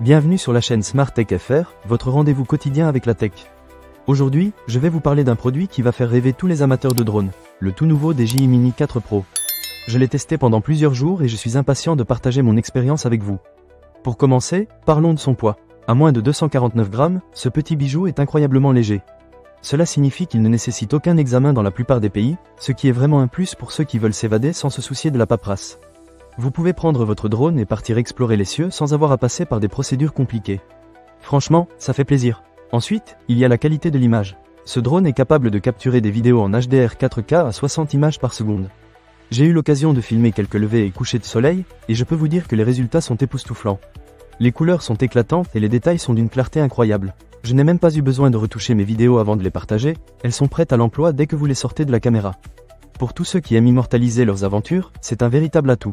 Bienvenue sur la chaîne Smart Tech FR, votre rendez-vous quotidien avec la tech. Aujourd'hui, je vais vous parler d'un produit qui va faire rêver tous les amateurs de drones, le tout nouveau DJI Mini 4 Pro. Je l'ai testé pendant plusieurs jours et je suis impatient de partager mon expérience avec vous. Pour commencer, parlons de son poids. À moins de 249 grammes, ce petit bijou est incroyablement léger. Cela signifie qu'il ne nécessite aucun examen dans la plupart des pays, ce qui est vraiment un plus pour ceux qui veulent s'évader sans se soucier de la paperasse. Vous pouvez prendre votre drone et partir explorer les cieux sans avoir à passer par des procédures compliquées. Franchement, ça fait plaisir. Ensuite, il y a la qualité de l'image. Ce drone est capable de capturer des vidéos en HDR 4K à 60 images par seconde. J'ai eu l'occasion de filmer quelques levées et couchers de soleil, et je peux vous dire que les résultats sont époustouflants. Les couleurs sont éclatantes et les détails sont d'une clarté incroyable. Je n'ai même pas eu besoin de retoucher mes vidéos avant de les partager, elles sont prêtes à l'emploi dès que vous les sortez de la caméra. Pour tous ceux qui aiment immortaliser leurs aventures, c'est un véritable atout.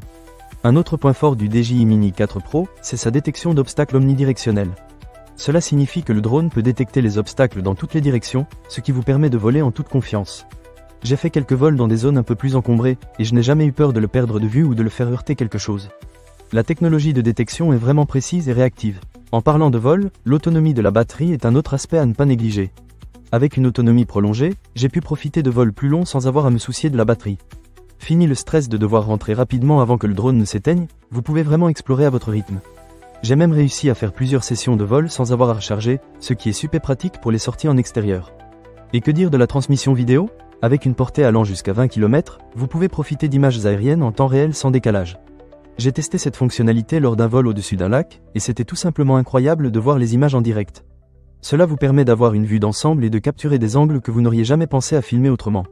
Un autre point fort du DJI Mini 4 Pro, c'est sa détection d'obstacles omnidirectionnels. Cela signifie que le drone peut détecter les obstacles dans toutes les directions, ce qui vous permet de voler en toute confiance. J'ai fait quelques vols dans des zones un peu plus encombrées, et je n'ai jamais eu peur de le perdre de vue ou de le faire heurter quelque chose. La technologie de détection est vraiment précise et réactive. En parlant de vol, l'autonomie de la batterie est un autre aspect à ne pas négliger. Avec une autonomie prolongée, j'ai pu profiter de vols plus longs sans avoir à me soucier de la batterie. Fini le stress de devoir rentrer rapidement avant que le drone ne s'éteigne, vous pouvez vraiment explorer à votre rythme. J'ai même réussi à faire plusieurs sessions de vol sans avoir à recharger, ce qui est super pratique pour les sorties en extérieur. Et que dire de la transmission vidéo ? Avec une portée allant jusqu'à 20 km, vous pouvez profiter d'images aériennes en temps réel sans décalage. J'ai testé cette fonctionnalité lors d'un vol au-dessus d'un lac, et c'était tout simplement incroyable de voir les images en direct. Cela vous permet d'avoir une vue d'ensemble et de capturer des angles que vous n'auriez jamais pensé à filmer autrement.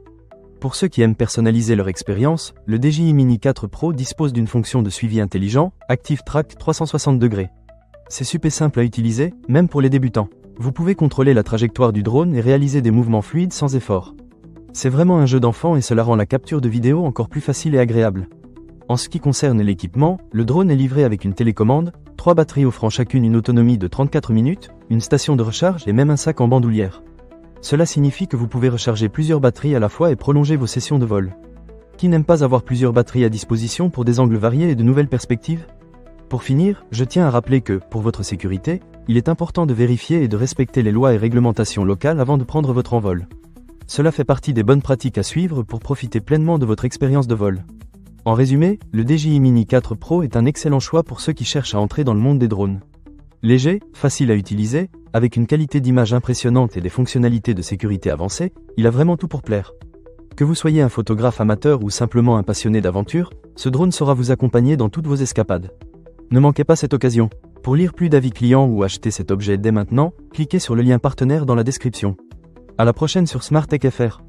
Pour ceux qui aiment personnaliser leur expérience, le DJI Mini 4 Pro dispose d'une fonction de suivi intelligent, Active Track 360 degrés. C'est super simple à utiliser, même pour les débutants. Vous pouvez contrôler la trajectoire du drone et réaliser des mouvements fluides sans effort. C'est vraiment un jeu d'enfant et cela rend la capture de vidéo encore plus facile et agréable. En ce qui concerne l'équipement, le drone est livré avec une télécommande, 3 batteries offrant chacune une autonomie de 34 minutes, une station de recharge et même un sac en bandoulière. Cela signifie que vous pouvez recharger plusieurs batteries à la fois et prolonger vos sessions de vol. Qui n'aime pas avoir plusieurs batteries à disposition pour des angles variés et de nouvelles perspectives ? Pour finir, je tiens à rappeler que, pour votre sécurité, il est important de vérifier et de respecter les lois et réglementations locales avant de prendre votre envol. Cela fait partie des bonnes pratiques à suivre pour profiter pleinement de votre expérience de vol. En résumé, le DJI Mini 4 Pro est un excellent choix pour ceux qui cherchent à entrer dans le monde des drones. Léger, facile à utiliser, avec une qualité d'image impressionnante et des fonctionnalités de sécurité avancées, il a vraiment tout pour plaire. Que vous soyez un photographe amateur ou simplement un passionné d'aventure, ce drone saura vous accompagner dans toutes vos escapades. Ne manquez pas cette occasion. Pour lire plus d'avis clients ou acheter cet objet dès maintenant, cliquez sur le lien partenaire dans la description. À la prochaine sur Smart Tech FR.